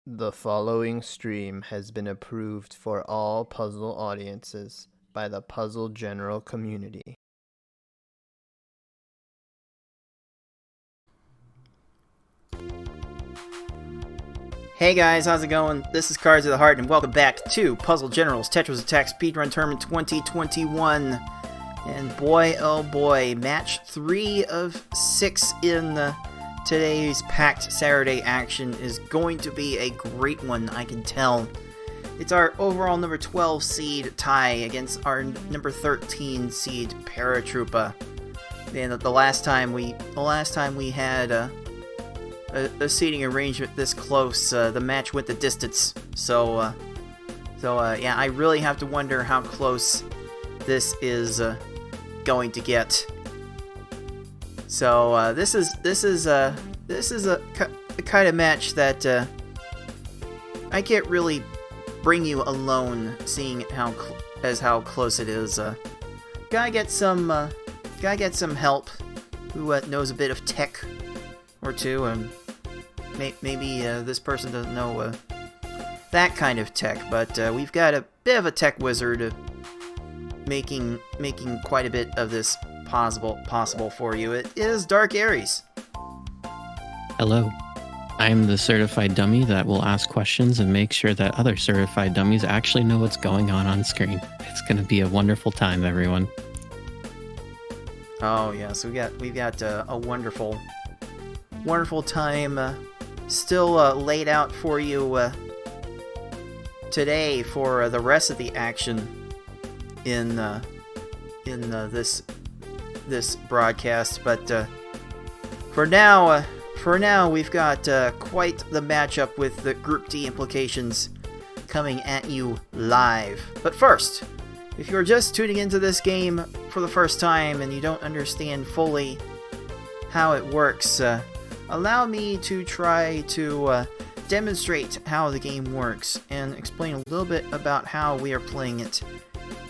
The following stream has been approved for all puzzle audiences by the puzzle general community. Hey guys, how's it going? This is Cards of the Heart, and welcome back to Puzzle General's Tetris Attack Speedrun Tournament 2021. And boy, oh boy, match 3 of 6 in today's packed Saturday action is going to be a great one, I can tell. It's our overall number 12 seed tie against our number 13 seed Paratroopa. And the last time we had a seating arrangement this close, the match went the distance. So yeah, I really have to wonder how close this is going to get. So this is a kind of match that I can't really bring you alone, seeing how close it is. Gotta get some help who knows a bit of tech or two, and maybe this person doesn't know that kind of tech, but we've got a bit of a tech wizard making quite a bit of this possible for you. It is Dark Aries. Hello. I'm the certified dummy that will ask questions and make sure that other certified dummies actually know what's going on screen. It's going to be a wonderful time, everyone. Oh yes, we've got a wonderful time still laid out for you today for the rest of the action in this broadcast. But for now, we've got quite the matchup with the Group D implications coming at you live. But first, if you're just tuning into this game for the first time and you don't understand fully how it works, allow me to try to demonstrate how the game works and explain a little bit about how we are playing it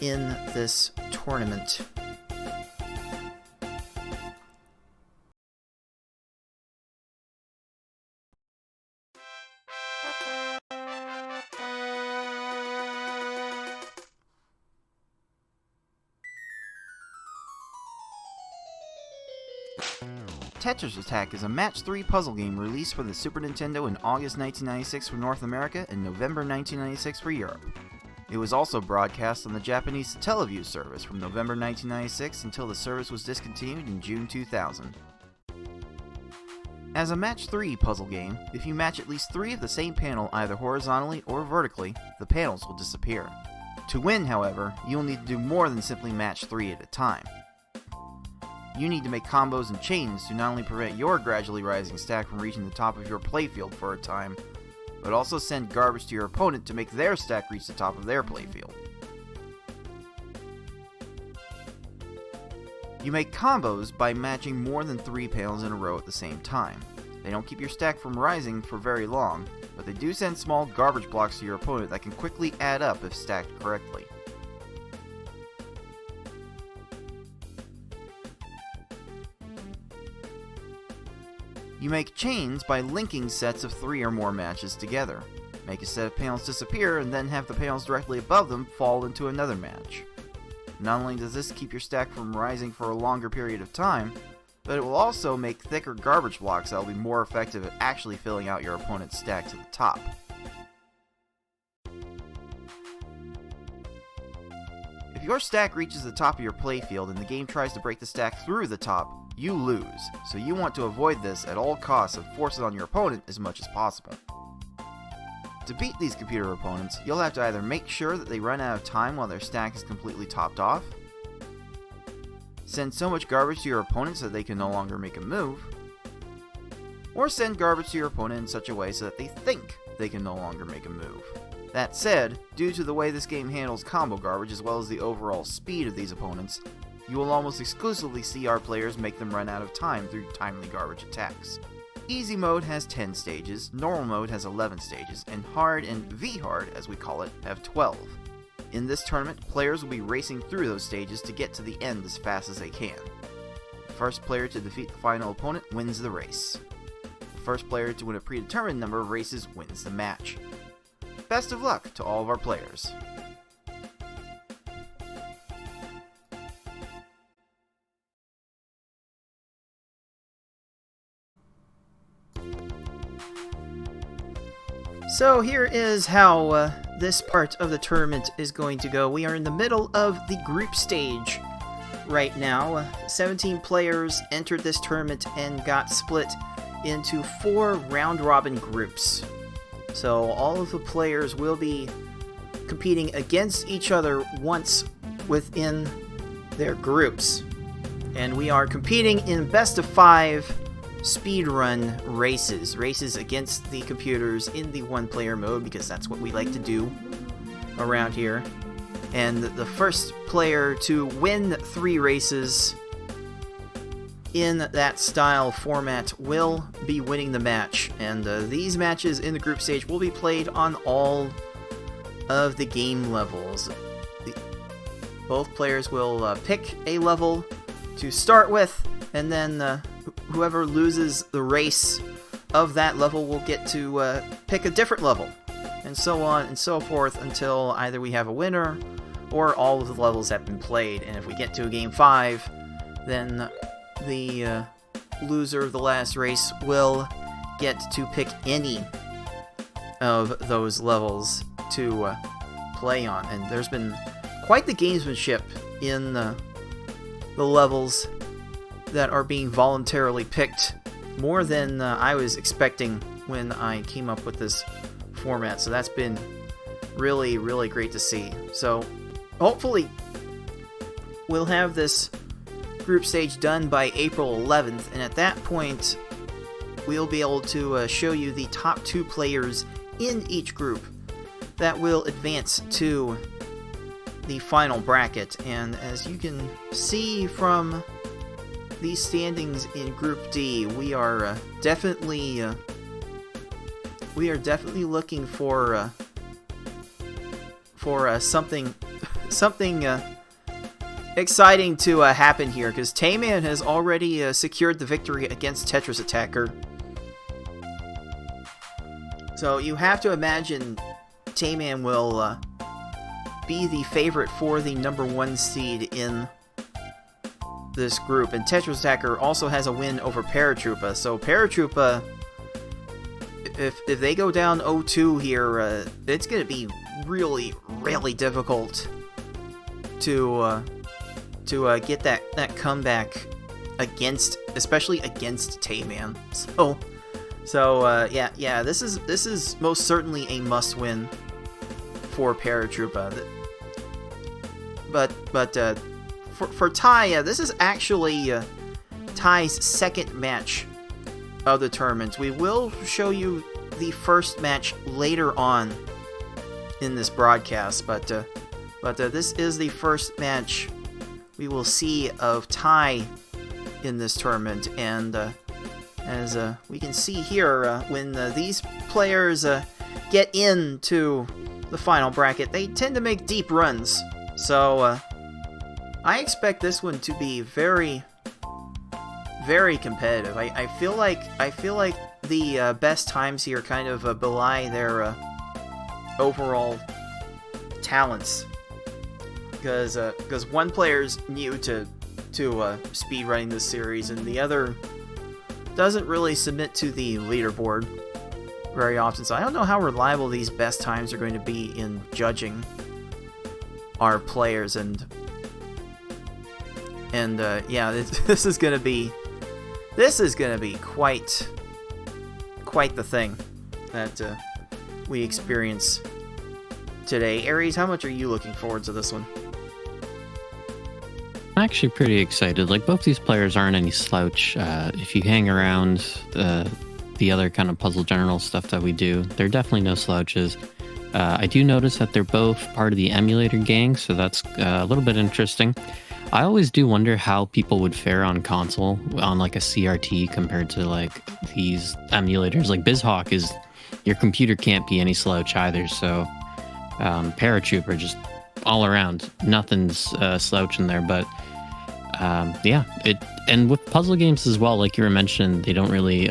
in this tournament. Tetris Attack is a match 3 puzzle game released for the Super Nintendo in August 1996 for North America and November 1996 for Europe. It was also broadcast on the Japanese Teleview service from November 1996 until the service was discontinued in June 2000. As a match 3 puzzle game, if you match at least 3 of the same panel either horizontally or vertically, the panels will disappear. To win, however, you'll need to do more than simply match 3 at a time. You need to make combos and chains to not only prevent your gradually rising stack from reaching the top of your playfield for a time, but also send garbage to your opponent to make their stack reach the top of their playfield. You make combos by matching more than 3 panels in a row at the same time. They don't keep your stack from rising for very long, but they do send small garbage blocks to your opponent that can quickly add up if stacked correctly. You make chains by linking sets of 3 or more matches together. Make a set of panels disappear and then have the panels directly above them fall into another match. Not only does this keep your stack from rising for a longer period of time, but it will also make thicker garbage blocks that will be more effective at actually filling out your opponent's stack to the top. If your stack reaches the top of your playfield and the game tries to break the stack through the top, you lose, so you want to avoid this at all costs and force it on your opponent as much as possible. To beat these computer opponents, you'll have to either make sure that they run out of time while their stack is completely topped off, send so much garbage to your opponent so that they can no longer make a move, or send garbage to your opponent in such a way so that they think they can no longer make a move. That said, due to the way this game handles combo garbage as well as the overall speed of these opponents, you will almost exclusively see our players make them run out of time through timely garbage attacks. Easy mode has 10 stages, normal mode has 11 stages, and hard and V-hard, as we call it, have 12. In this tournament, players will be racing through those stages to get to the end as fast as they can. The first player to defeat the final opponent wins the race. The first player to win a predetermined number of races wins the match. Best of luck to all of our players. So here is how this part of the tournament is going to go. We are in the middle of the group stage right now. 17 players entered this tournament and got split into 4 round-robin groups. So all of the players will be competing against each other once within their groups. And we are competing in best of 5 speedrun races against the computers in the one-player mode, because that's what we like to do around here. And the first player to win 3 races in that style format will be winning the match. And these matches in the group stage will be played on all of the game levels. Both players will pick a level to start with, and then whoever loses the race of that level will get to pick a different level, and so on and so forth until either we have a winner or all of the levels have been played. And if we get to a game 5, then the loser of the last race will get to pick any of those levels to play on. And there's been quite the gamesmanship in the levels that are being voluntarily picked, more than I was expecting when I came up with this format. So that's been really, really great to see. So hopefully we'll have this group stage done by April 11th, and at that point we'll be able to show you the top 2 players in each group that will advance to the final bracket. And as you can see from these standings in Group D, we are definitely looking for something exciting to happen here, because Tayman has already secured the victory against Tetris Attacker. So you have to imagine Tayman will be the favorite for the number 1 seed in this group. And Tetris Attacker also has a win over Paratroopa. So Paratroopa, if they go down 0-2 here, it's going to be really, really difficult to get that comeback especially against Tayman. So yeah, this is most certainly a must-win for Paratroopa. But for Ty, this is actually Ty's second match of the tournament. We will show you the first match later on in this broadcast, but this is the first match we will see of Ty in this tournament. And as we can see here, when these players get into the final bracket, they tend to make deep runs. So I expect this one to be very, very competitive. I feel like the best times here kind of belie their overall talents, because one player's new to speedrunning this series, and the other doesn't really submit to the leaderboard very often. So I don't know how reliable these best times are going to be in judging our players, and yeah, this is gonna be quite the thing that we experience today. Aries, how much are you looking forward to this one? I'm actually pretty excited. Like, both these players aren't any slouch. If you hang around the other kind of puzzle general stuff that we do, they're definitely no slouches. I do notice that they're both part of the emulator gang, so that's a little bit interesting. I always do wonder how people would fare on console on like a CRT compared to like these emulators. Like BizHawk is, your computer can't be any slouch either. So Paratroopa, just all around, nothing's slouch in there. But yeah, and with puzzle games as well, like you were mentioning, they don't really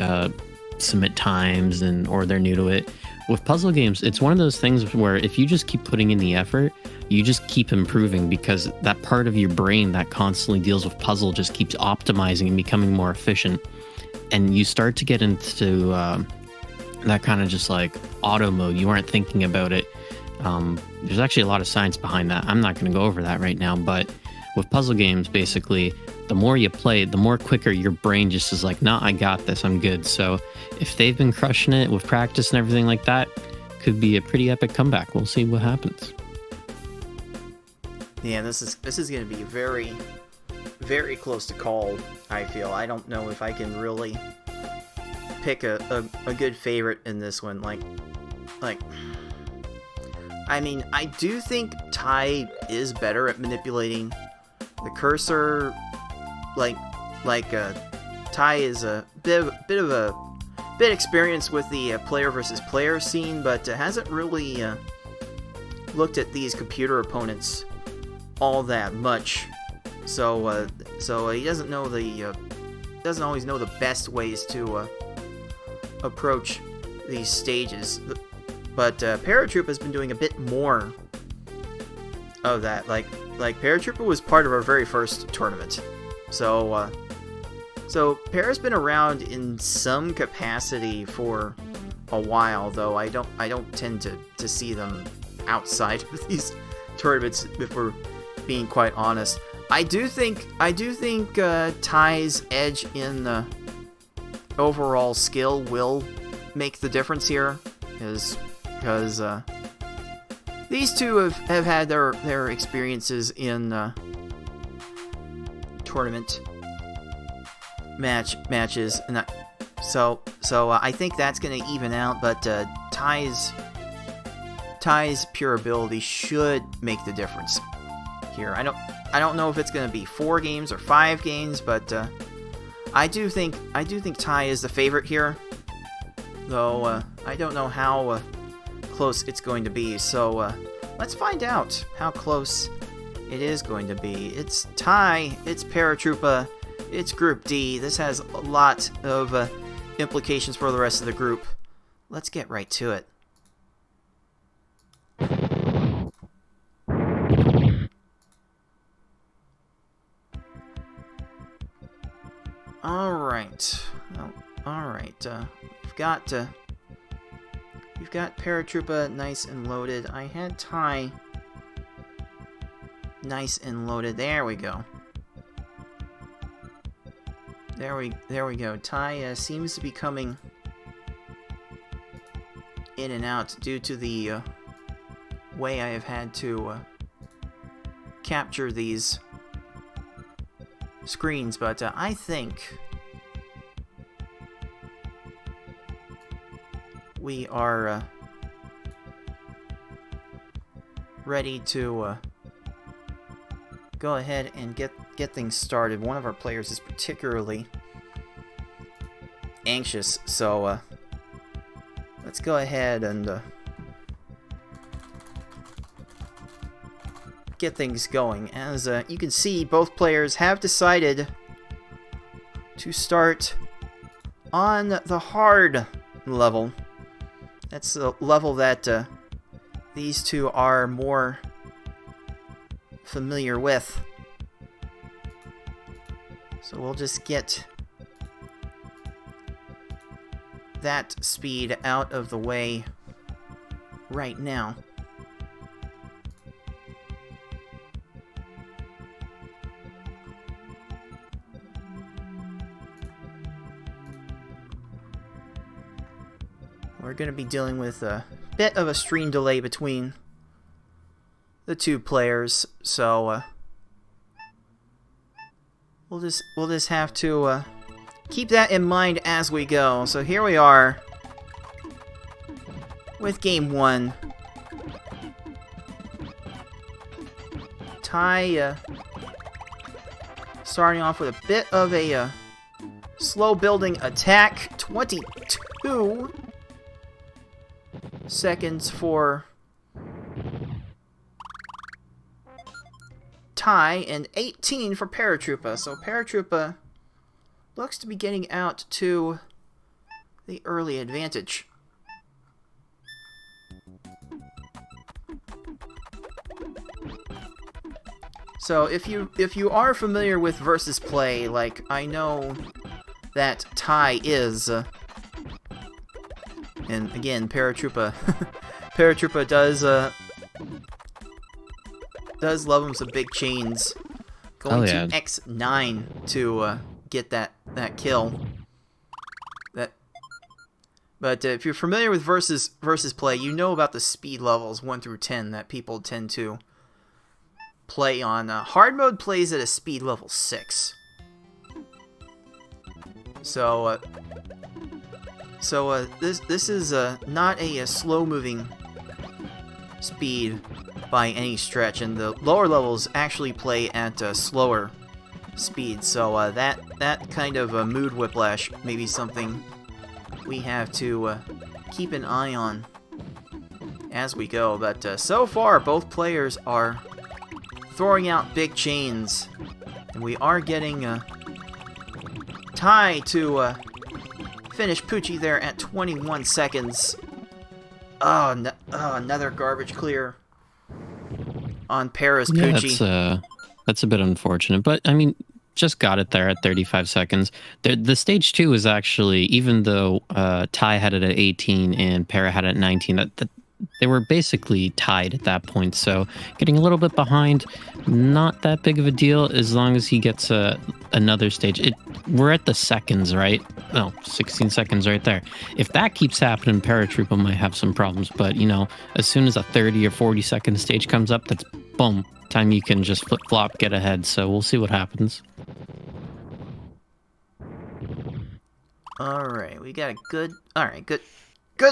submit times or they're new to it. With puzzle games, it's one of those things where if you just keep putting in the effort, you just keep improving, because that part of your brain that constantly deals with puzzle just keeps optimizing and becoming more efficient. And you start to get into that kind of just like auto mode. You aren't thinking about it. There's actually a lot of science behind that. I'm not going to go over that right now, but with puzzle games, basically, the more you play, the more quicker your brain just is like, nah, I got this, I'm good. So if they've been crushing it with practice and everything like that, could be a pretty epic comeback. We'll see what happens. Yeah, this is going to be very, very close to call, I feel. I don't know if I can really pick a good favorite in this one. Like, I mean, I do think Ty is better at manipulating the cursor. Ty is a bit experienced with the player versus player scene, but hasn't really looked at these computer opponents all that much. So he doesn't know doesn't always know the best ways to approach these stages. But Paratroopa has been doing a bit more of that. Like Paratroopa was part of our very first tournament. So Para's been around in some capacity for a while, though I don't tend to see them outside of these tournaments, if we're being quite honest. I do think Ty's edge in the overall skill will make the difference here, because these two have had their experiences in tournament matches, and so I think that's going to even out. But Ty's pure ability should make the difference here. I don't know if it's going to be 4 games or 5 games, but I do think Ty is the favorite here. Though I don't know how close it's going to be. So let's find out how close it is going to be. It's Ty, it's Paratroopa, it's Group D. This has a lot of implications for the rest of the group. Let's get right to it. Alright. We've got Paratroopa nice and loaded. I had Ty nice and loaded. There we go. There we go. Ty seems to be coming in and out due to the way I have had to capture these screens, but I think we are ready to go ahead and get things started. One of our players is particularly anxious, so let's go ahead and get things going. As you can see, both players have decided to start on the hard level. That's the level that these two are more familiar with. So we'll just get that speed out of the way right now. We're going to be dealing with a bit of a stream delay between the two players, so we'll just have to keep that in mind as we go. So here we are with game 1. Ty starting off with a bit of a slow building attack. 22 seconds for Ty and 18 for Paratroopa. So Paratroopa looks to be getting out to the early advantage. So if you are familiar with versus play, like I know that Ty is, and again Paratroopa, Paratroopa does love him some big chains. Going to X9 to get that kill. But if you're familiar with versus play, you know about the speed levels 1 through 10 that people tend to play on. Hard mode plays at a speed level 6. So this is not a slow moving speed by any stretch, and the lower levels actually play at slower speed. So that kind of mood whiplash may be something we have to keep an eye on as we go. But so far, both players are throwing out big chains, and we are getting Ty to finish Poochie there at 21 seconds. Oh, another garbage clear on Paris Poochie. That's a bit unfortunate, but I mean, just got it there at 35 seconds. The stage 2 is actually, even though Ty had it at 18 and Para had it at 19, that they were basically tied at that point. So getting a little bit behind, not that big of a deal as long as he gets another stage. We're at the seconds, right? No, 16 seconds right there. If that keeps happening, Paratroopa might have some problems. But, you know, as soon as a 30 or 40 second stage comes up, that's boom, time you can just flip-flop, get ahead. So we'll see what happens. All right, we got a good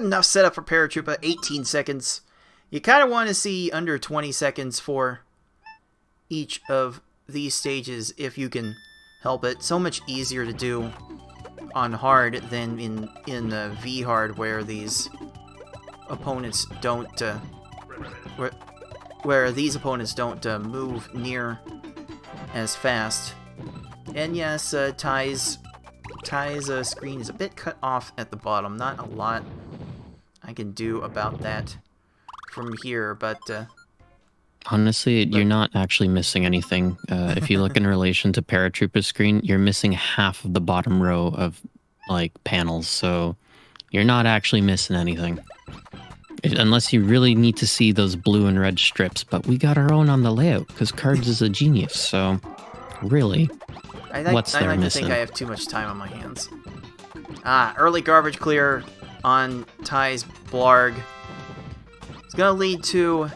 enough setup for Paratroopa. 18 seconds. You kind of want to see under 20 seconds for each of these stages if you can help it. So much easier to do on hard than in the V hard, where these opponents don't where these opponents don't move near as fast. And yes, Ty's screen is a bit cut off at the bottom. Not a lot I can do about that from here, but honestly, you're not actually missing anything. If you look in relation to Paratroopa's screen, you're missing half of the bottom row of like panels, so you're not actually missing anything. Unless you really need to see those blue and red strips, but we got our own on the layout because Cards is a genius, so really, what's there missing? I think I have too much time on my hands. Early garbage clear on Ty's Blarg. It's going to lead to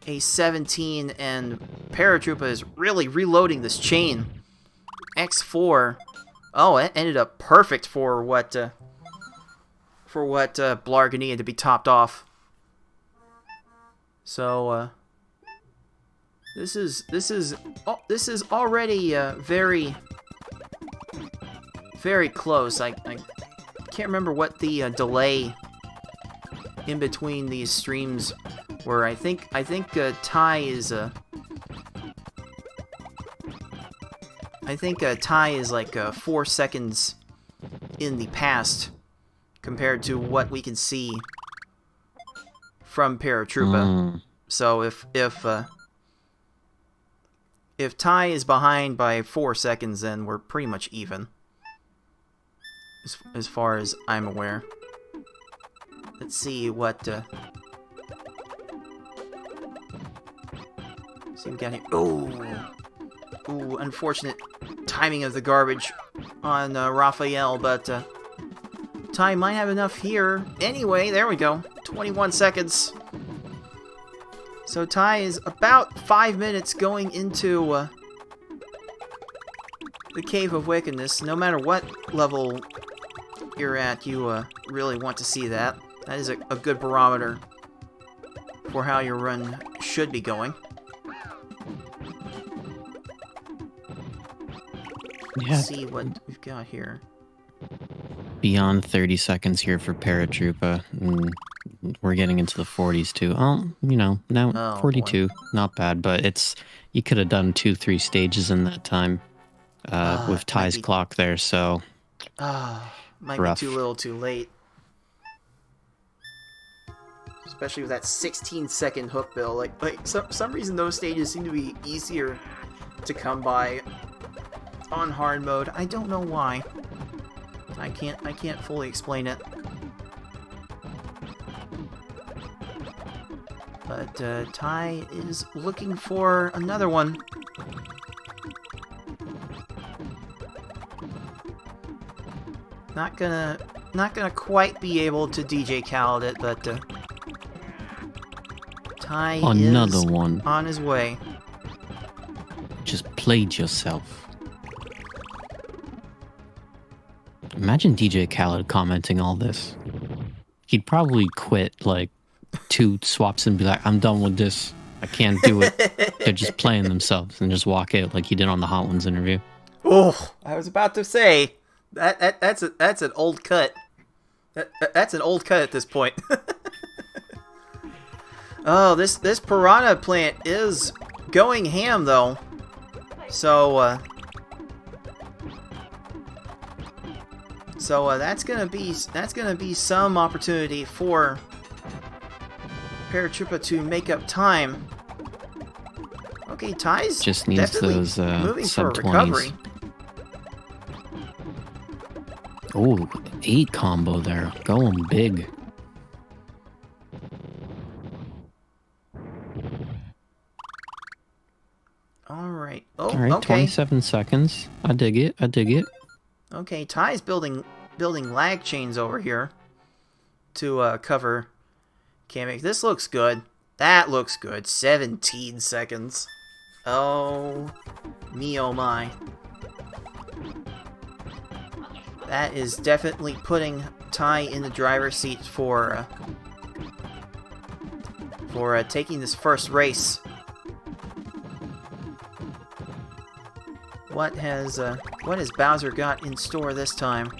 a 17, and Paratroopa is really reloading this chain. X4. Oh, it ended up perfect for what Blarg needed to be topped off. So this is already very close. I can't remember what the delay in between these streams were. I think Ty is Ty is like 4 seconds in the past compared to what we can see from Paratroopa. So if Ty is behind by 4 seconds, then we're pretty much even, as far as I'm aware. Let's see what see what we got here. Ooh, unfortunate timing of the garbage on Raphael, but Ty might have enough here. Anyway, there we go. 21 seconds. So Ty is about 5 minutes going into the Cave of Wickedness. No matter what level you're at, you really want to see that. That is a good barometer for how your run should be going. Yeah. Let's see what we've got here. Beyond 30 seconds here for Paratroopa. We're getting into the 40s too. You know, now 42, boy. Not bad, but you could have done 2-3 stages in that time with Ty's clock there, so Might rough. be too little too late. Especially with that 16-second hook bill. Like some reason those stages seem to be easier to come by on hard mode. I don't know why. I can't fully explain it. But Ty is looking for another one. Not gonna quite be able to DJ Khaled it, but Ty Another is one. on his way. Just played yourself. Imagine DJ Khaled commenting all this. He'd probably quit like 2 swaps and be like, I'm done with this. I can't do it. They're just playing themselves, and just walk out like he did on the Hot Ones interview. Oh, I was about to say that's an old cut. That's an old cut at this point. Oh, this Piranha plant is going ham though. So that's gonna be some opportunity for Paratroopa to make up time. Okay, Ty's Just needs definitely those moving for a sub-20s. recovery. Oh, 8 combo there. Going big. All right. Oh, All right, okay. 27 seconds. I dig it. I dig it. Okay, Ty's building lag chains over here to cover Kamek. This looks good. That looks good. 17 seconds. Oh, me oh my. That is definitely putting Ty in the driver's seat for taking this first race. What has Bowser got in store this time?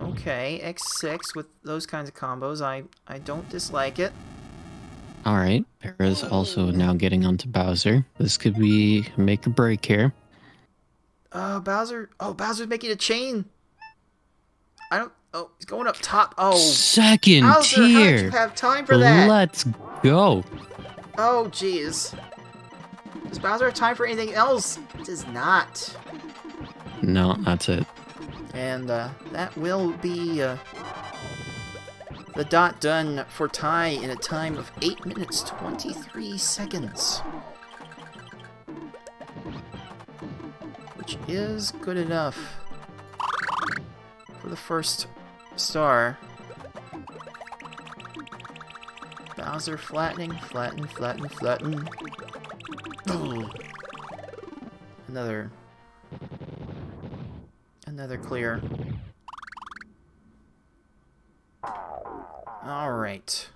Okay, X6 with those kinds of combos. I don't dislike it. All right, Para's also now getting onto Bowser. This could be make or break here. Bowser's making a chain. He's going up top. Oh, Second Bowser, how tier. did you have time for that? Let's go. Oh, jeez. Does Bowser have time for anything else? It does not. No, that's it. And that will be the dot done for Ty in a time of 8 minutes 23 seconds. Which is good enough for the first star. Bowser flatten. Oh. Another clear. Alright.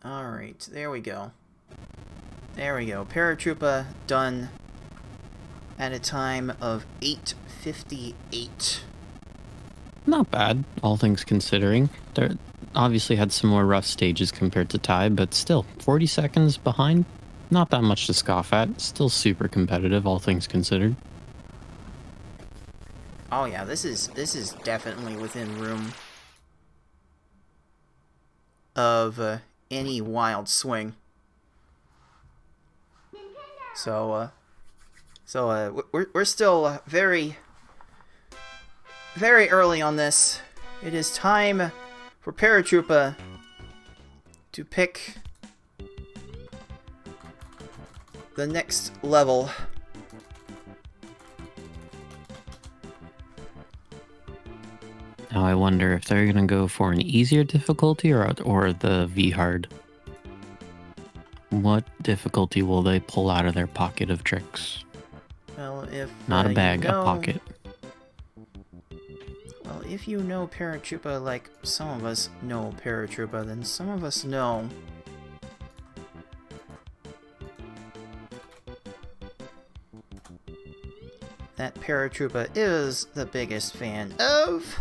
Alright, there we go. Paratroopa done at a time of 8:58. Not bad, all things considering. There obviously had some more rough stages compared to Ty, but still, 40 seconds behind. Not that much to scoff at. Still super competitive, all things considered. Oh yeah, this is definitely within room of any wild swing. So we're still very early on this. It is time for Paratroopa to pick the next level. Now I wonder if they're gonna go for an easier difficulty or the V hard. What difficulty will they pull out of their pocket of tricks? Well, if Not a bag, you know, a pocket. Well, if you know Paratroopa like some of us know Paratroopa, then some of us know that Paratroopa is the biggest fan of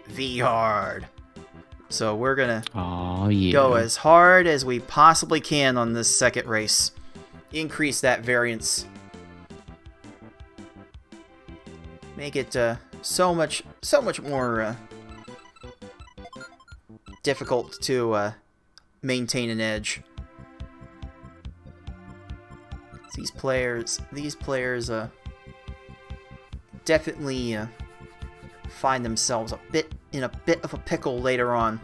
V hard. So we're gonna Oh yeah. go as hard as we possibly can on this second race. Increase that variance. Make it so much more difficult to maintain an edge. These players definitely find themselves in a bit of a pickle later on.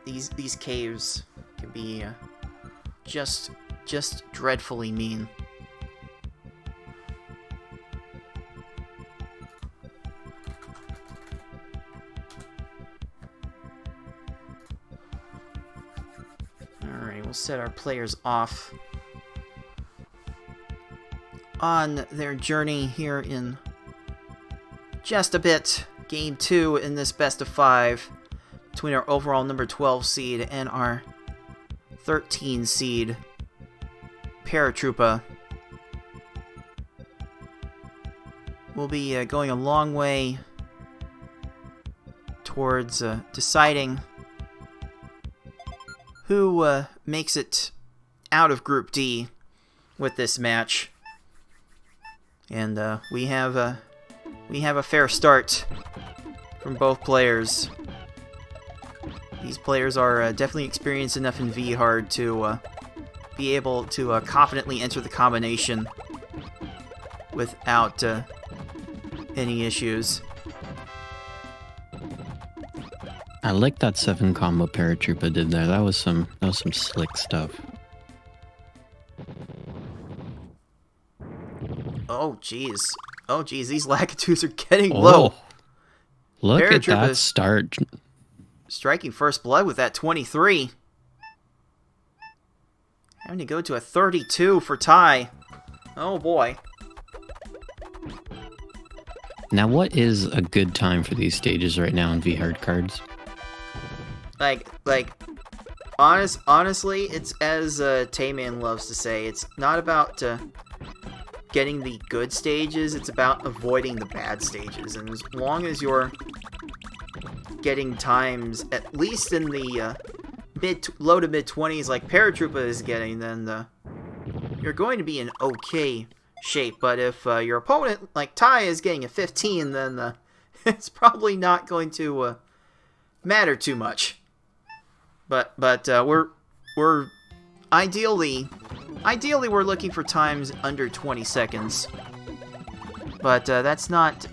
These caves can be just dreadfully mean. Alright, we'll set our players off on their journey here in just a bit. Game 2 in this best of 5 between our overall number 12 seed and our 13 seed Paratroopa. We'll be going a long way towards deciding who makes it out of Group D with this match. And we have a fair start from both players. These players are definitely experienced enough in V-Hard to be able to confidently enter the combination without any issues. I like that 7 combo Paratroopa did there. That was some slick stuff. Oh jeez. Oh jeez, these Lakitus are getting low. Look at Paratroopa that start. Striking first blood with that 23. Having to go to a 32 for Ty. Oh boy. Now, what is a good time for these stages right now in V-Hard cards? Honestly, it's as Tayman loves to say, it's not about getting the good stages, it's about avoiding the bad stages. And as long as you're getting times at least in the low to mid 20s like Paratroopa is getting, then you're going to be in okay shape. But if your opponent like Ty is getting a 15, then it's probably not going to matter too much. But we're ideally we're looking for times under 20 seconds. But that's not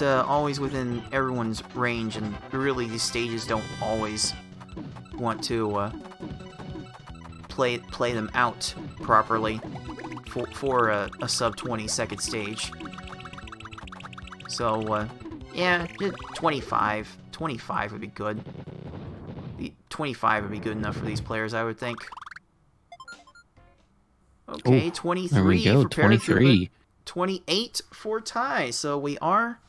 always within everyone's range, and really these stages don't always want to play them out properly for a sub 20 second stage. So yeah, 25 would be good. 25 would be good enough for these players, I would think. Okay, 23 there we go, for 23. 28 for Ty. So we are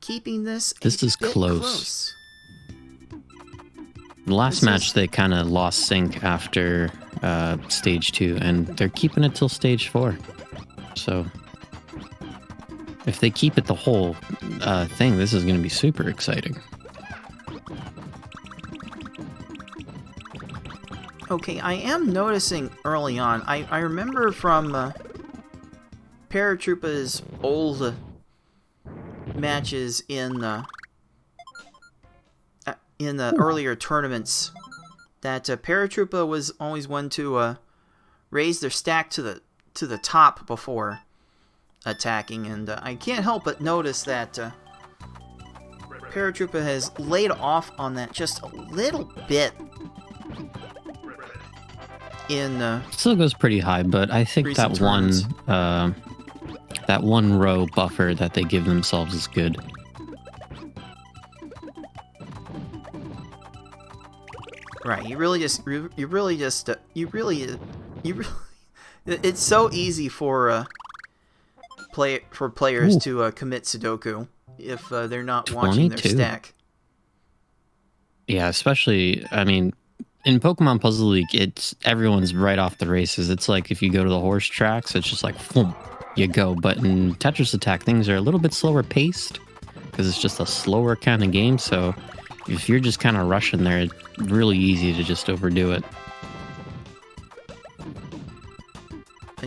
keeping this. This is close. The last match, they kind of lost sync after stage 2, and they're keeping it till stage 4. So if they keep it the whole thing, this is going to be super exciting. Okay, I am noticing early on, I remember from Paratroopa's old matches in the earlier tournaments that Paratroopa was always one to raise their stack to the top before attacking, and I can't help but notice that Paratroopa has laid off on that just a little bit. Still goes pretty high, but I think that one row buffer that they give themselves is good. Right, it's so easy for players to commit Sudoku if they're not watching their stack. Yeah, especially, I mean, in Pokemon Puzzle League, everyone's right off the races. It's like if you go to the horse tracks, it's just like, boom, you go. But in Tetris Attack, things are a little bit slower paced. because it's just a slower kind of game. So if you're just kind of rushing there, it's really easy to just overdo it.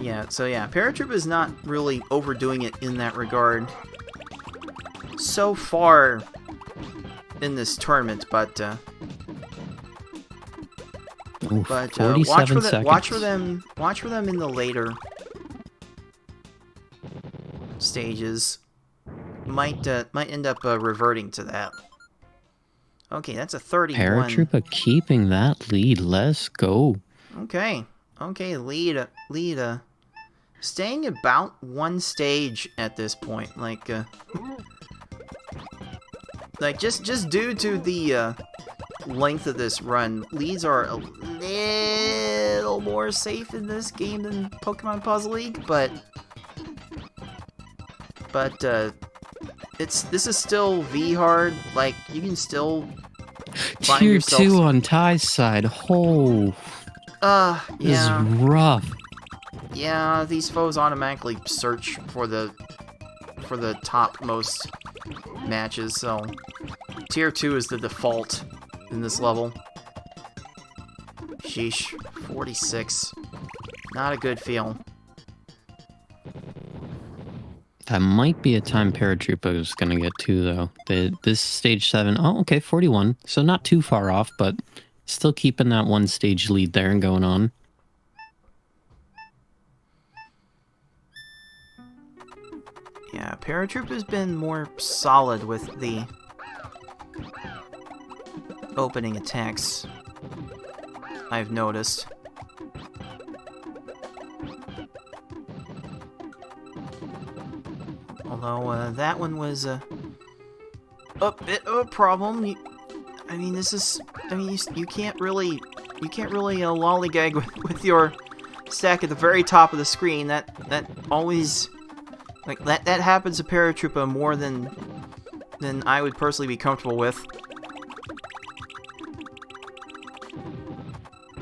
Yeah, so yeah, Paratroopa is not really overdoing it in that regard so far in this tournament, but Ooh, watch 47 for seconds. watch for them in the later stages. Might end up reverting to that. Okay, that's a 31. Paratroopa keeping that lead. Let's go. Okay, lead, staying about one stage at this point, like just due to the length of this run, leads are a little more safe in this game than Pokemon Puzzle League, but this is still V hard. Like, you can still find Tier yourself 2 on Ty's side. Oh, this is yeah. rough. Yeah, these foes automatically search for the topmost matches, so Tier 2 is the default in this level. Sheesh, 46. Not a good feel. That might be a time Paratroopa is going to get to, though. This stage 7. Oh, okay, 41. So not too far off, but still keeping that one stage lead there and going on. Yeah, Paratroopa's been more solid with the opening attacks, I've noticed. Although that one was a bit of a problem. You can't really lollygag with your stack at the very top of the screen. That always, like, that happens to Paratroopa more than I would personally be comfortable with.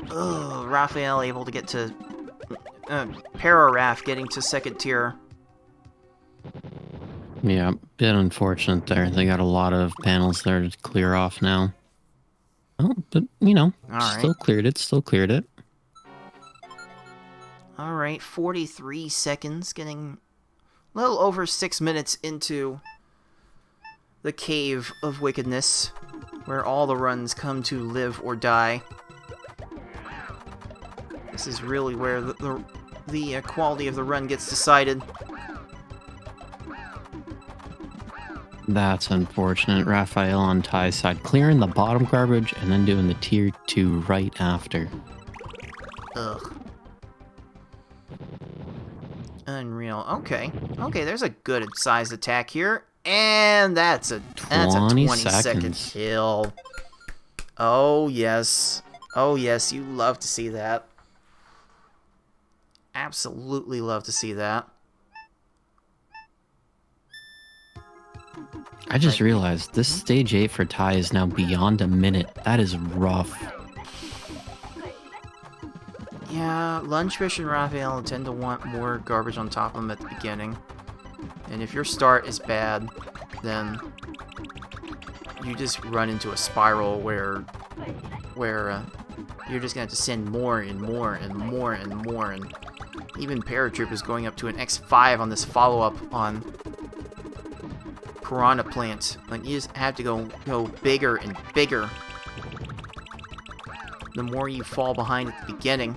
Ugh, Raphael able to get to Pararaf getting to second tier. Yeah, bit unfortunate there. They got a lot of panels there to clear off now. Oh, but, you know, still cleared it. Alright, 43 seconds, getting a little over 6 minutes into the Cave of Wickedness, where all the runs come to live or die. This is really where the quality of the run gets decided. That's unfortunate. Raphael on Ty's side, clearing the bottom garbage and then doing the tier 2 right after. Ugh. Unreal. Okay, there's a good sized attack here, and that's a 20 second kill. Oh yes, you love to see that. Absolutely love to see that. I just realized this stage 8 for Ty is now beyond a minute. That is rough. Yeah, Lunchfish and Raphael tend to want more garbage on top of them at the beginning. And if your start is bad, then you just run into a spiral where you're just going to have to send more and more and more and more. And even Paratroop is going up to an X5 on this follow-up on Piranha Plant. Like, you just have to go bigger and bigger the more you fall behind at the beginning.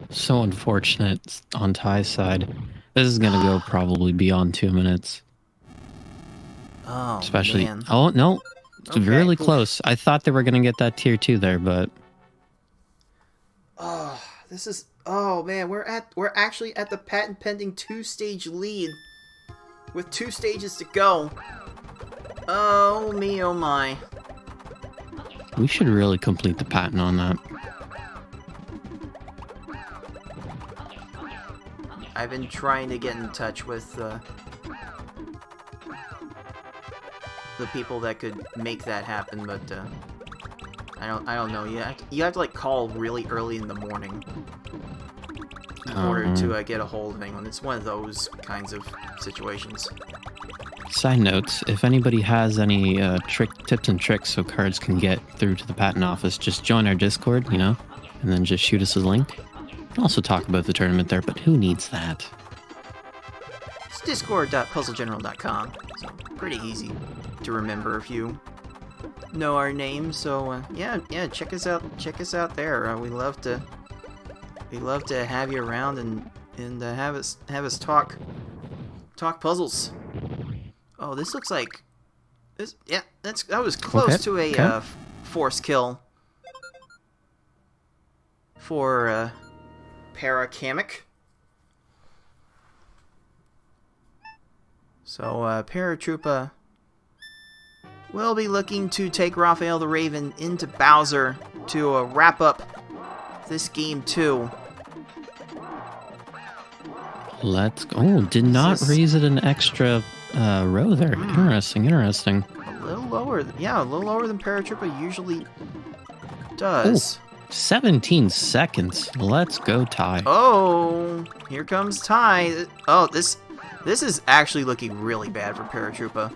So unfortunate on Ty's side. This is going to go probably beyond 2 minutes. Oh, especially, man. Oh, no. It's Okay. really close. I thought they were going to get that tier 2 there, but... Oh, this is... Oh, man, we're actually at the patent pending 2-stage lead with 2 stages to go. Oh, me, oh, my. We should really complete the patent on that. I've been trying to get in touch with the people that could make that happen, but I don't know. You have to like call really early in the morning. in order to get a hold of anyone. It's one of those kinds of situations. Side notes, if anybody has any tips and tricks so cards can get through to the patent office, just join our Discord, and then just shoot us a link. We can also talk about the tournament there, but who needs that? It's discord.puzzlegeneral.com. So pretty easy to remember if you know our name. So yeah, check us out. Check us out there. We love to have you around and have us talk puzzles. Oh, this looks like this. Yeah, that was close to a force kill for Paratroopa1. So Paratroopa will be looking to take Raphael the Raven into Bowser to wrap up this game 2. Let's go. Oh, did not raise it an extra row there. Interesting. A little lower. Yeah, a little lower than Paratroopa usually does. Ooh, 17 seconds. Let's go, Ty. Oh, here comes Ty. Oh, this is actually looking really bad for Paratroopa.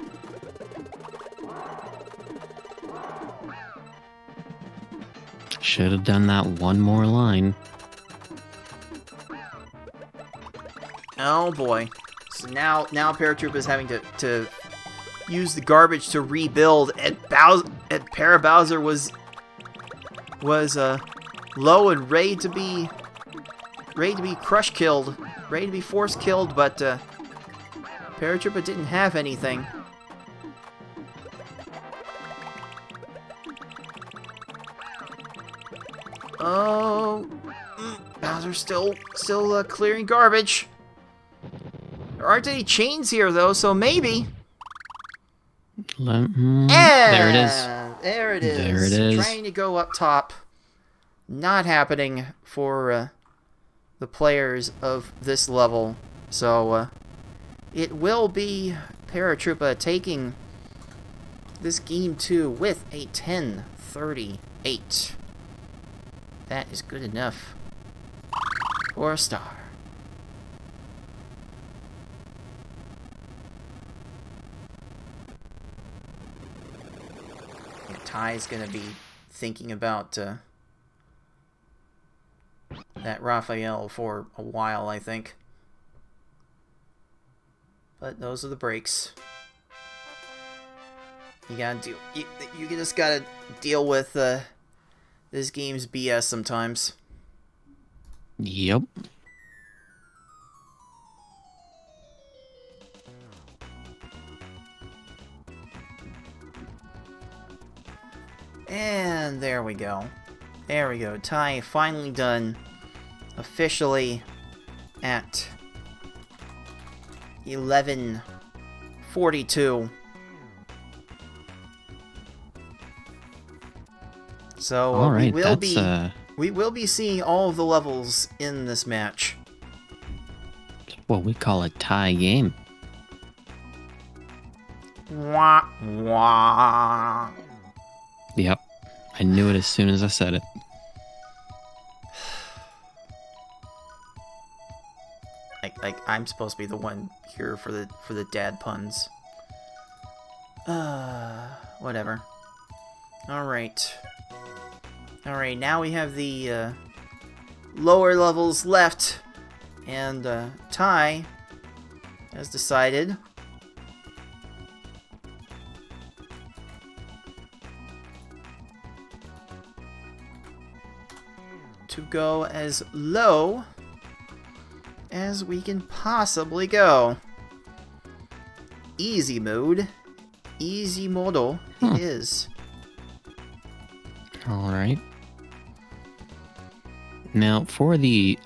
Should have done that one more line. Oh boy. So now Paratroopa is having to use the garbage to rebuild, and Para Bowser was low and ready to be crush killed, ready to be force killed, but Paratroopa didn't have anything. Oh, Bowser's still clearing garbage. There aren't any chains here though, so maybe. There it is. There it is. There it is. Trying to go up top. Not happening for the players of this level. So it will be Paratroopa taking this game 2 with a 10-38. That is good enough for a star. And Ty's gonna be thinking about that Raphael for a while, I think. But those are the breaks. You gotta deal. You just gotta deal with this game's BS sometimes. Yep. And there we go. There we go. Ty finally done. Officially at 11:42. So all right, we will be seeing all of the levels in this match. What we call a tie game. Wah, wah. Yep. I knew it as soon as I said it. I'm supposed to be the one here for the dad puns. Whatever. All right, now we have the lower levels left, and Ty has decided to go as low as we can possibly go. Easy mode. Easy modo it is. Alright. Now, for the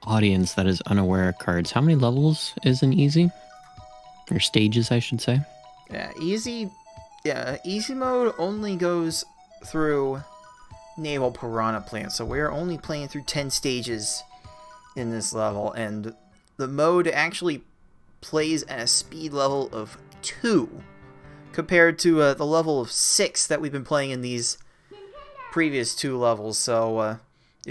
audience that is unaware of cards, how many levels is an easy? Or stages, I should say. Yeah, easy mode only goes through Naval Piranha Plant, so we're only playing through 10 stages in this level, and the mode actually plays at a speed level of 2 compared to the level of 6 that we've been playing in these previous 2 levels. So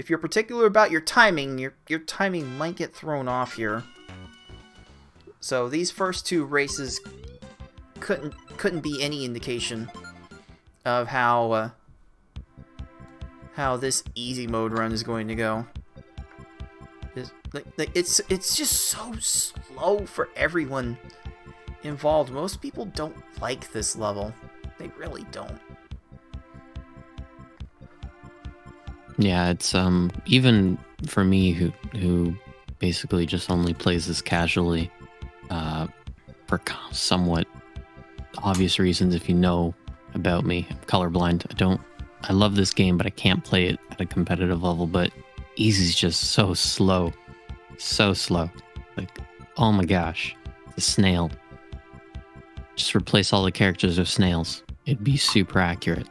if you're particular about your timing, your timing might get thrown off here. So these first two races couldn't be any indication of how this easy mode run is going to go. It's just so slow for everyone involved. Most people don't like this level. They really don't. Yeah, it's even for me who basically just only plays this casually, for somewhat obvious reasons. If you know about me, I'm colorblind. I love this game, but I can't play it at a competitive level. But easy's just so slow, so slow. Like, oh my gosh, the snail. Just replace all the characters with snails. It'd be super accurate.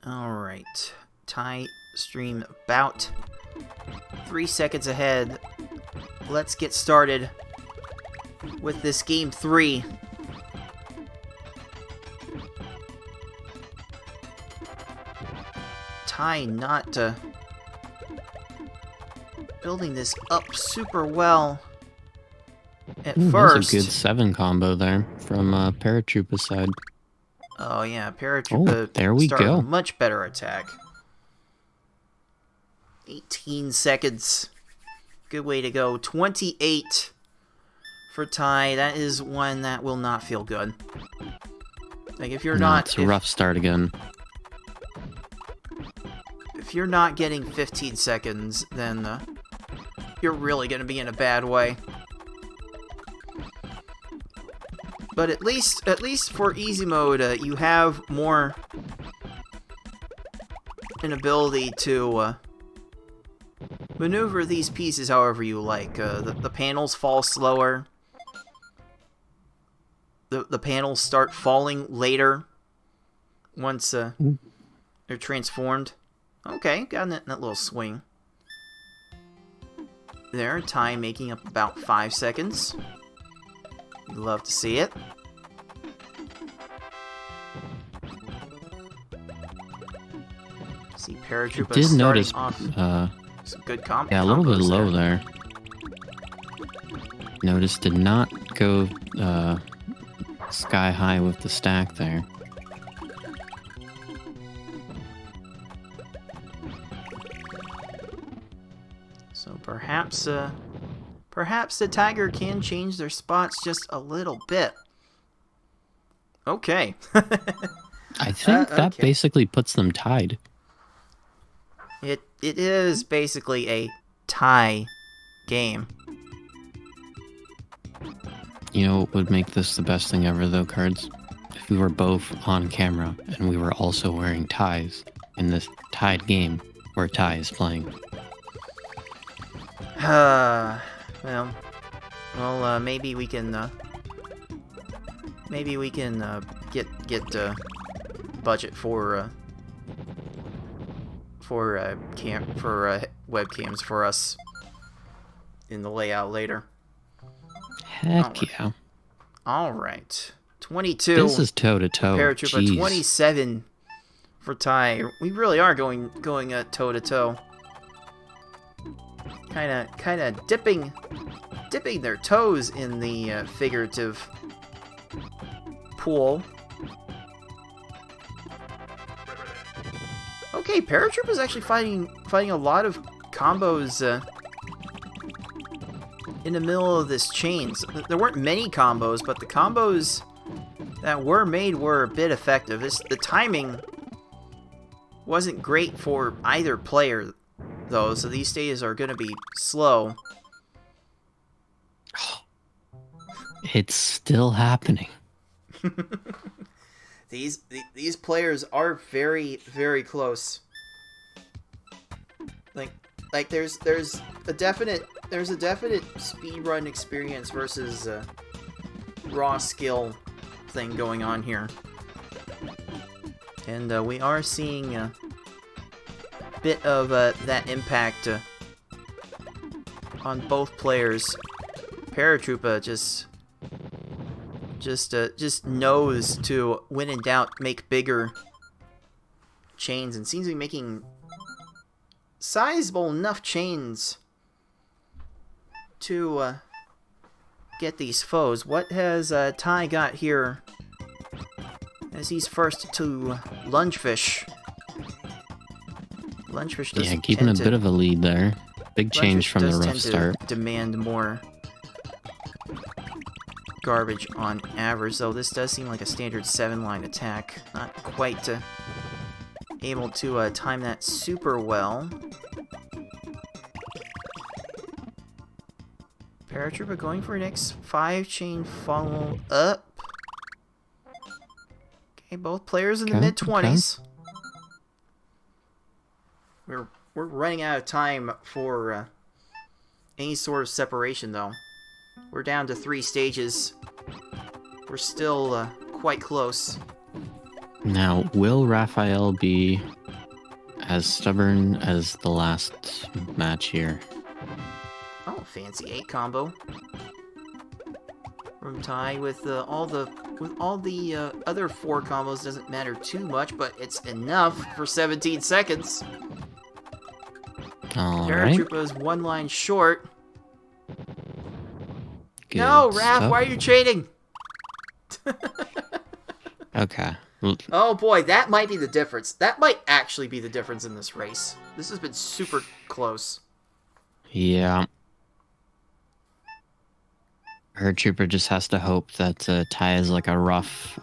Alright, tie stream about 3 seconds ahead. Let's get started with this game 3. Ty not building this up super well at first. That's a good 7 combo there from Paratroopa side. Oh yeah, Paratroopa there we started go. a much better attack. 18 seconds. Good way to go. 28 for Ty. That is one that will not feel good. Like if you're not... It's a rough start again. If you're not getting 15 seconds, then you're really going to be in a bad way. But at least for easy mode, you have more an ability to maneuver these pieces however you like. The panels fall slower. The panels start falling later once they're transformed. Okay, got that little swing. There, Ty making up about 5 seconds. You'd love to see it. See Paratroopa Did starting notice off some good combos. yeah, a little bit low there. Notice did not go sky high with the stack there. So perhaps the Tiger can change their spots just a little bit. Okay. I think that okay. basically puts them tied. It is basically a tie game. You know what would make this the best thing ever though, Cards? If we were both on camera and we were also wearing ties in this tied game where Ty is playing. Well, maybe we can get budget for webcams for us in the layout later. Heck yeah. All right, 22. This is toe to toe. Paratroopa 27 for Ty. We really are going toe to toe. Kind of dipping their toes in the figurative pool. Okay, Paratroopa's actually fighting a lot of combos in the middle of this chain. So there weren't many combos, but the combos that were made were a bit effective. The timing wasn't great for either player, though, so these stages are going to be slow. It's still happening. These players are very, very close. Like there's a definite speedrun experience versus raw skill thing going on here, and we are seeing a bit of that impact on both players. Paratroopa just just knows to, when in doubt, make bigger chains, and seems to be making sizable enough chains to get these foes. What has Ty got here as he's first to Lungefish? Lungefish does keeping a bit of a lead there. Big change from the rough start. Demand more garbage on average, though this does seem like a standard 7-line attack. Not quite able to time that super well. Paratroopa going for an X5 chain follow up. Okay, both players in the mid-20s. We're running out of time for any sort of separation, though. We're down to 3 stages. We're still quite close. Now, will Raphael be as stubborn as the last match here? Oh, fancy 8 combo from Ty with all the other 4 combos. Doesn't matter too much, but it's enough for 17 seconds. Paratroopa is 1 line short. Good no, Raph, stuff. why are you trading? Okay. Oh boy, that might be the difference. That might actually be the difference in this race. This has been super close. Yeah. Paratroopa just has to hope that Ty is like a rough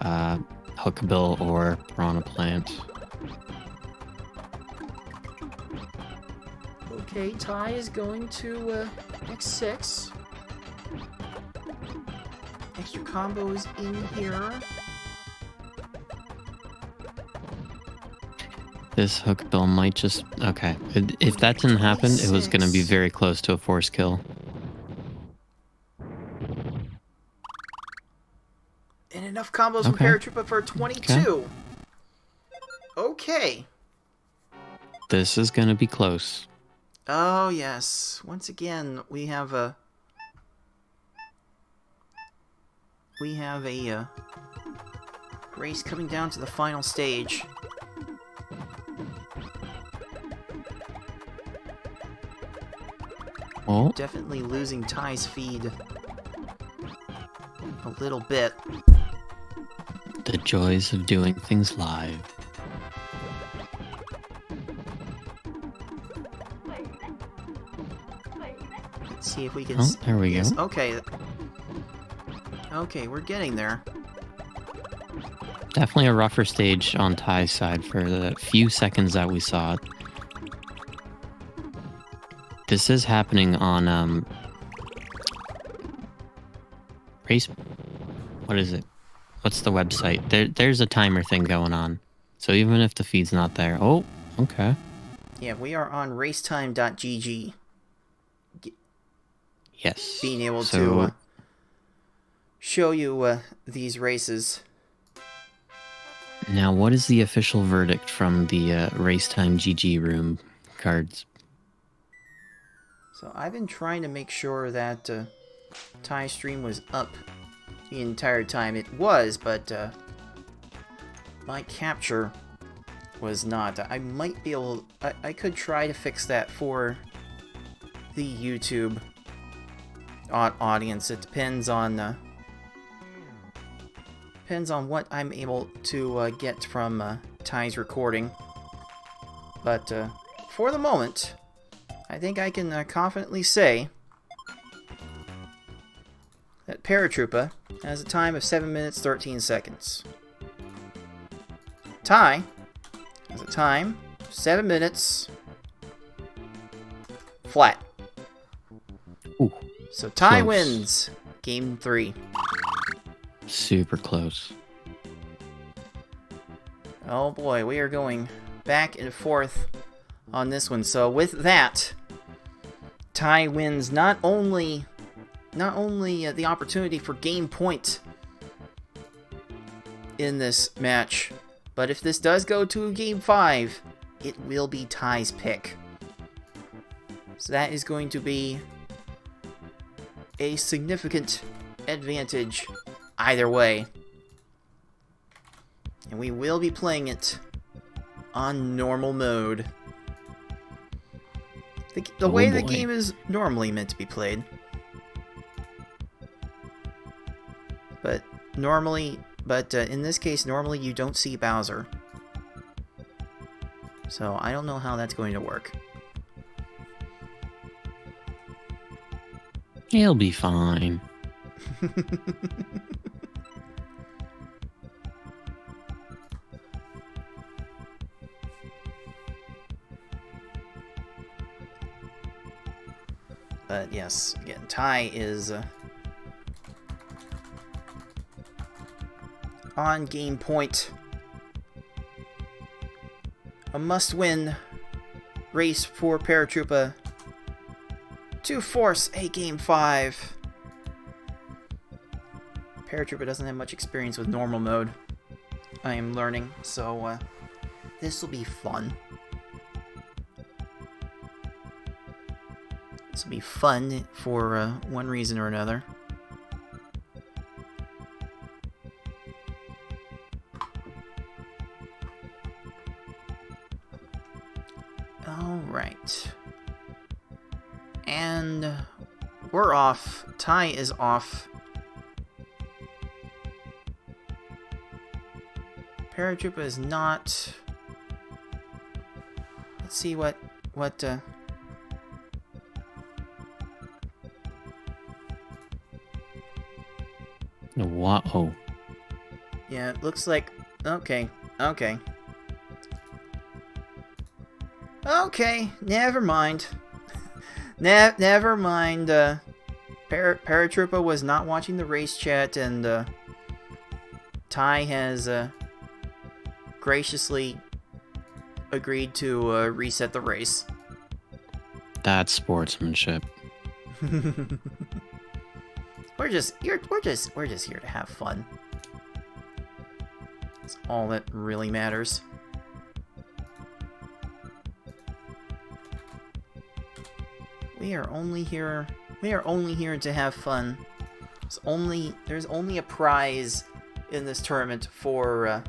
hookbill or piranha plant. Okay, Ty is going to X6. Extra combos in here. This hookbill might just... Okay. If that didn't happen, it was going to be very close to a force kill. And enough combos from Paratroopa for 22. Okay. This is going to be close. Oh, yes. Once again, we have a race coming down to the final stage. Oh. Definitely losing Ty's feed a little bit. The joys of doing things live. Let's see if we can... Oh, there we go. Okay. Okay, we're getting there. Definitely a rougher stage on Ty's side for the few seconds that we saw it. This is happening on race. What is it? What's the website? There's a timer thing going on. So even if the feed's not there. Oh, okay. Yeah, we are on racetime.gg. Yes. Being able to show you these races. Now, what is the official verdict from the Racetime GG room cards? So I've been trying to make sure that Ty's stream was up the entire time. It was, but my capture was not. I might be able... I could try to fix that for the YouTube audience. It depends on what I'm able to get from Ty's recording. But for the moment, I think I can confidently say that Paratroopa has a time of 7 minutes 13 seconds. Ty has a time of 7 minutes flat. Ooh, so Ty close. wins game 3. Super close. Oh boy, we are going back and forth on this one. So with that, Ty wins not only the opportunity for game point in this match, but if this does go to game 5, it will be Ty's pick. So that is going to be a significant advantage, either way. And we will be playing it on normal mode. The way the game is normally meant to be played. But in this case, normally you don't see Bowser. So I don't know how that's going to work. He'll be fine. But yes, again, Ty is on game point. A must-win race for Paratroopa to force a Game 5. Paratroopa doesn't have much experience with normal mode, I am learning, so this will be fun. This will be fun for one reason or another. Alright. And we're off. Ty is off. Paratroopa is not. Let's see what What? Oh. Yeah, it looks like... Okay, okay. Okay, never mind. Never mind. Paratroopa was not watching the race chat, and Ty has graciously agreed to reset the race. That's sportsmanship. We're just here to have fun. That's all that really matters. We are only here to have fun. There's only a prize in this tournament for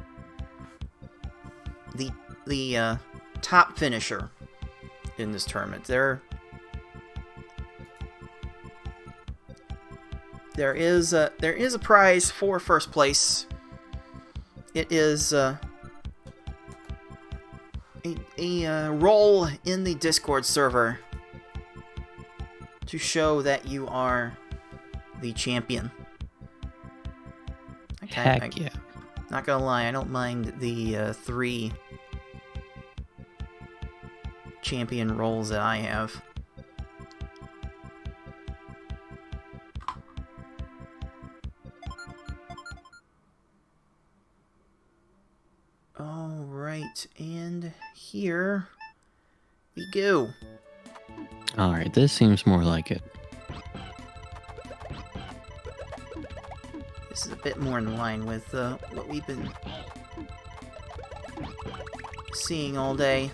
the top finisher in this tournament. There is a prize for first place. It is a role in the Discord server to show that you are the champion. Heck yeah. Not gonna lie, I don't mind the 3 champion roles that I have. Alright, and here we go. Alright, this seems more like it. This is a bit more in line with what we've been seeing all day.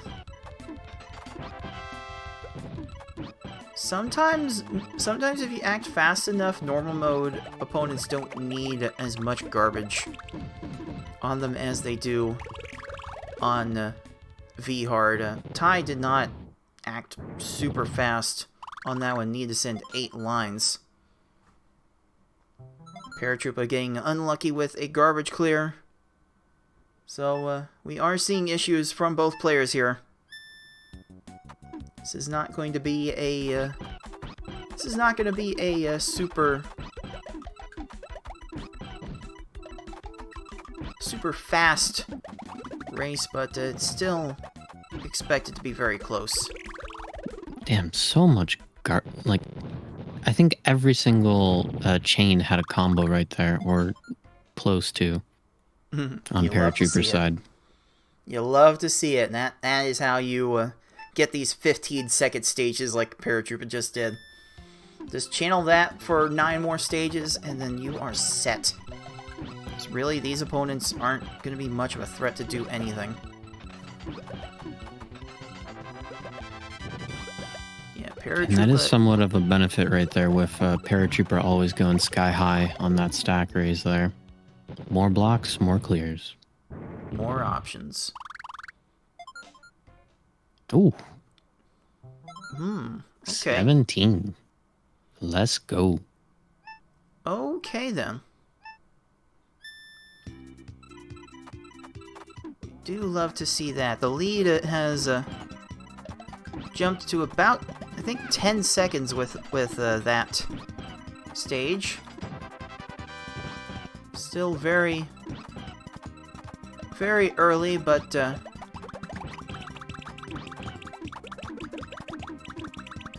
Sometimes if you act fast enough, normal mode opponents don't need as much garbage on them as they do on V-Hard. Ty did not act super fast on that one, need to send 8 lines. Paratroopa getting unlucky with a garbage clear. So we are seeing issues from both players here. This is not going to be a super fast race, but it's still expected to be very close. Damn, so much like, I think every single chain had a combo right there, or close to, on Paratrooper's side. You love to see it, and that is how you get these 15-second stages like Paratroopa just did. Just channel that for 9 more stages, and then you are set. So really, these opponents aren't going to be much of a threat to do anything. Yeah, And that is Paratroopa, somewhat of a benefit right there with Paratrooper always going sky high on that stack raise there. More blocks, more clears. more options. Ooh, Okay. 17. Let's go. Okay, then. Do love to see that. The lead has jumped to about, I think, 10 seconds with that stage. Still very, very early, but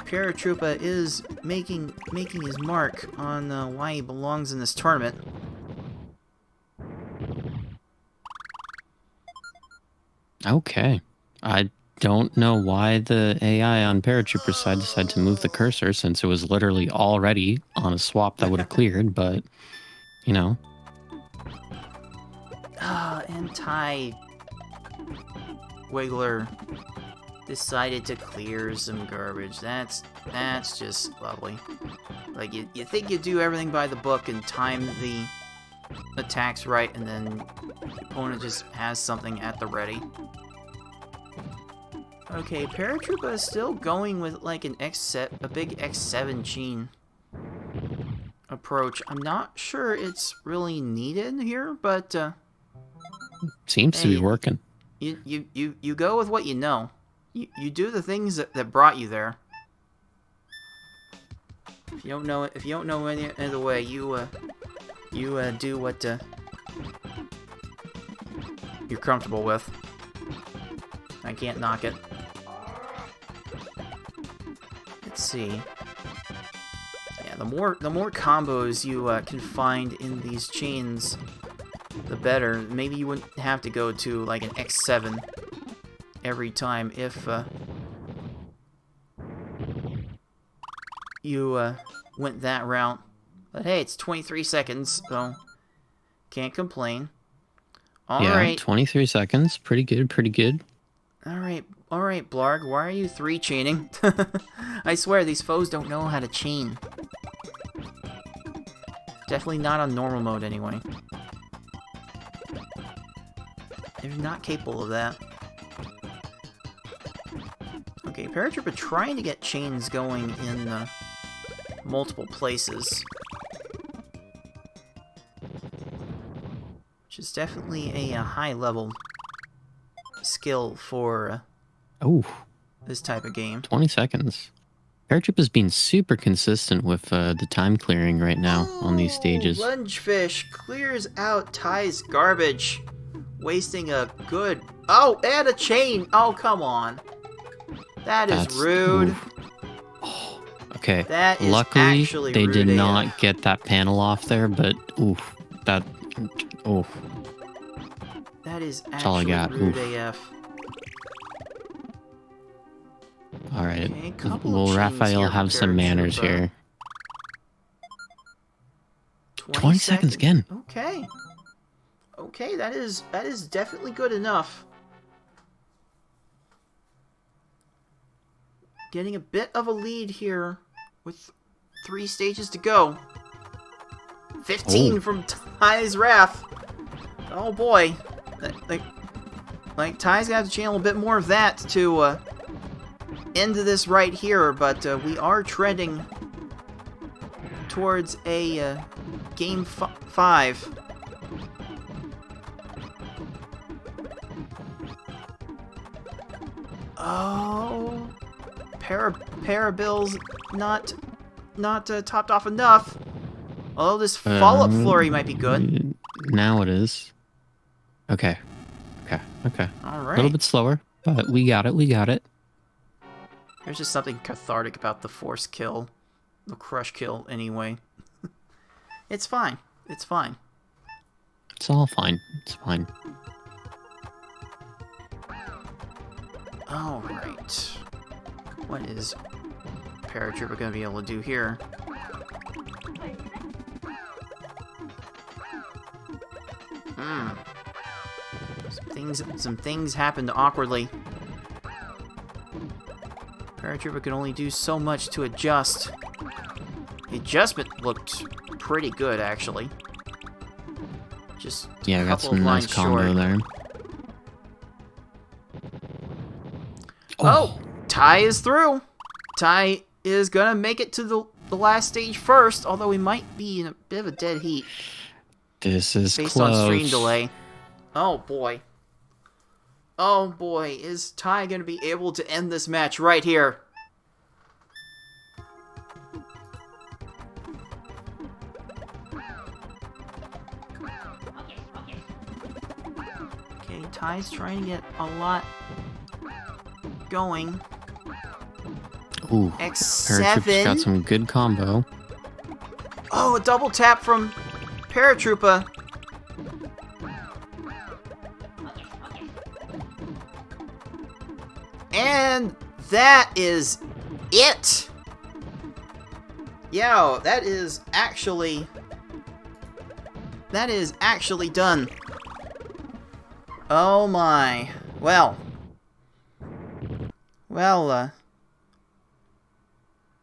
Paratroopa is making his mark on why he belongs in this tournament. Okay. I don't know why the AI on Paratrooper's side decided to move the cursor since it was literally already on a swap that would have cleared, but, you know. Anti Wiggler decided to clear some garbage. That's just lovely. Like, you think you do everything by the book and time the attacks right, and then the opponent just has something at the ready. Okay, Paratroopa is still going with like a big X17 approach. I'm not sure it's really needed here, but Seems to be working. You go with what you know. You do the things that brought you there. If you don't know any other way, you do what you're comfortable with. I can't knock it. Let's see. Yeah, the more combos you can find in these chains, the better. Maybe you wouldn't have to go to like an X7 every time if you went that route. But hey, it's 23 seconds, so can't complain. All right. 23 seconds. Pretty good, pretty good. All right, Blarg, why are you 3-chaining? I swear, these foes don't know how to chain. Definitely not on normal mode, anyway. They're not capable of that. Okay, Paratroopa trying to get chains going in multiple places. Which is definitely a high-level skill for this type of game. 20 seconds. Paratroopa's been super consistent with the time clearing right now on these stages. Lungefish clears out Ty's garbage, wasting a good... Oh, and a chain! Oh, come on. That's rude. Oof. Oh, okay. That is Luckily, actually they rude did AF. not get that panel off there, but oof. That... Oof. That is That's all I actually got. rude Oof. AF. Alright. Okay, couple of Will chains Raphael here have for some manners Paratroopa. here? 20 seconds again. Okay. Okay, that is definitely good enough. Getting a bit of a lead here with 3 stages to go. 15 from Ty's Wrath. Oh boy. Like Ty's gonna have to channel a bit more of that to end this right here, but we are trending towards a game 5. Oh, Parabil's not topped off enough. Although this follow-up flurry might be good. Now it is. Okay. All A right. little bit slower, but we got it. There's just something cathartic about the force kill, the crush kill anyway. It's fine. It's fine. It's all fine. It's fine. All right. What is Paratroopa gonna be able to do here? Some things happened awkwardly. Paratroopa Paratroopa could only do so much to adjust. The adjustment looked pretty good, actually. Just Yeah, a I got couple some of nice lines combo short. there. Oh, Ty is through. Ty is gonna make it to the last stage first, although he might be in a bit of a dead heat This is based close. on stream delay. Oh boy. Oh boy, is Ty gonna be able to end this match right here? Okay, Ty's trying to get a lot going. Ooh, X7. Paratroopa's got some good combo. Oh, a double tap from Paratroopa. And that is it. Yo, that is actually done. Oh my. Well,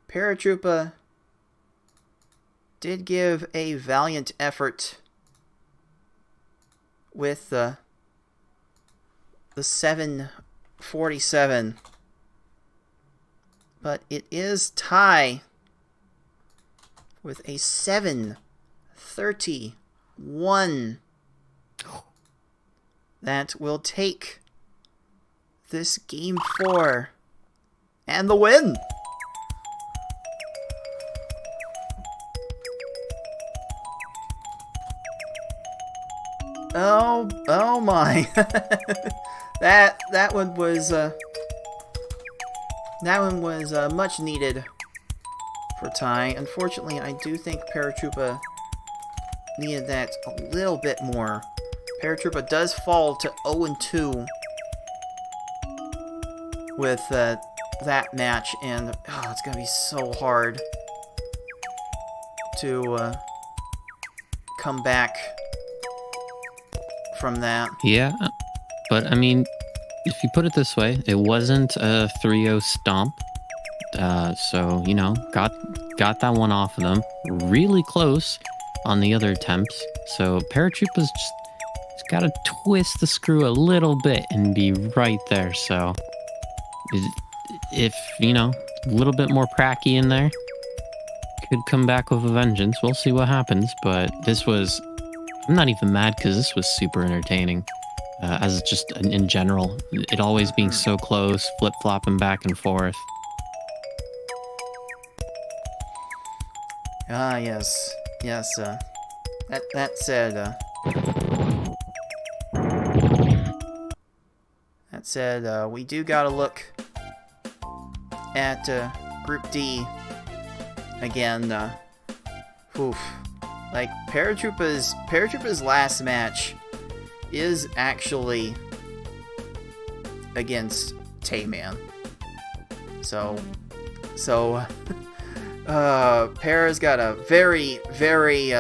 Paratroopa did give a valiant effort with the 747, but it is Ty with a 731 that will take this game 4 and the win. Oh my. that one was much needed for Ty. Unfortunately, I do think Paratroopa needed that a little bit more. Paratroopa does fall to 0-2 with that match, and it's gonna be so hard to come back from that. Yeah, but I mean, if you put it this way, it wasn't a 3-0 stomp. So, you know, got that one off of them. Really close on the other attempts. So Paratroopa's just got to twist the screw a little bit and be right there. So if, you know, a little bit more pracky in there, could come back with a vengeance. We'll see what happens. But this was, I'm not even mad because this was super entertaining. As just in general, it always being so close, flip-flopping back and forth. Yes. That said, we do gotta look at Group D again. Like Paratroopa's last match is actually against Tayman. So Para's got a very, very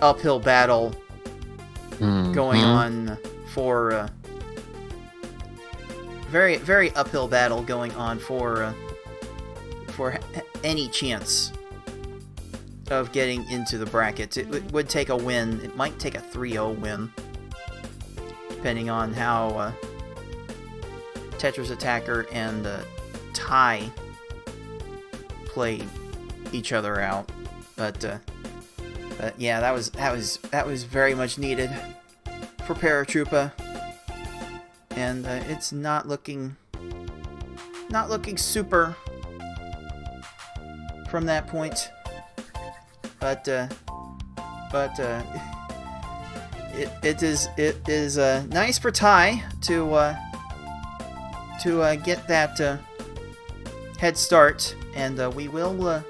uphill battle going on for very, very uphill battle going on for any chance of getting into the brackets. It would take a win. It might take a 3-0 win, depending on how Tetris Attacker and Ty play each other out. But yeah, that was very much needed for Paratroopa, and it's not looking super from that point. But it is nice for Ty to get that head start, and we will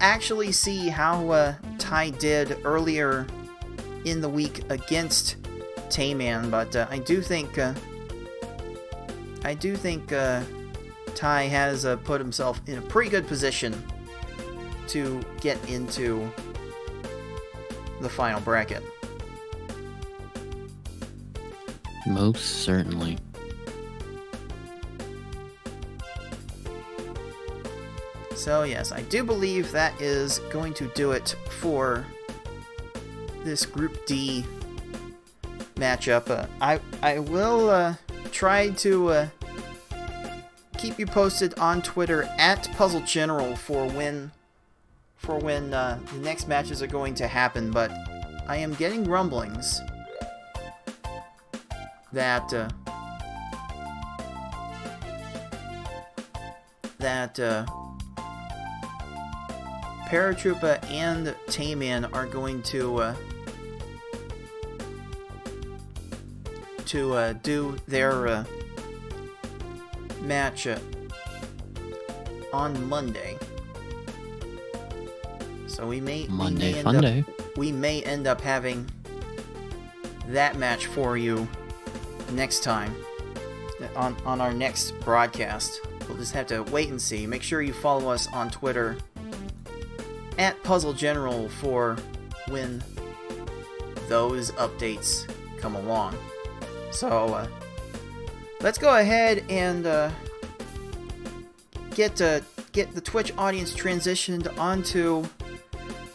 actually see how Ty did earlier in the week against Tayman. But I do think Ty has put himself in a pretty good position to get into the final bracket. Most certainly. So yes, I do believe that is going to do it for this Group D matchup. I will try to keep you posted on Twitter at Puzzle General for when the next matches are going to happen, but I am getting rumblings that Paratroopa and Tayman are going to do their match on Monday. So we may end up having that match for you next time on our next broadcast. We'll just have to wait and see. Make sure you follow us on Twitter at Puzzle General for when those updates come along. So let's go ahead and get the Twitch audience transitioned onto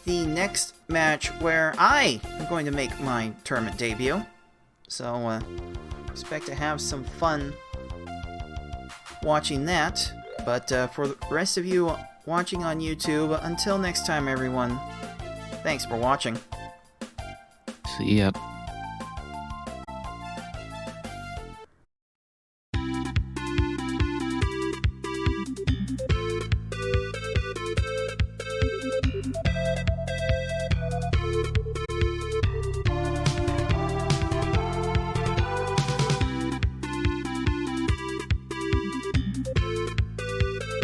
the next match where I am going to make my tournament debut. So expect to have some fun watching that. But for the rest of you watching on YouTube, until next time everyone, thanks for watching. See ya.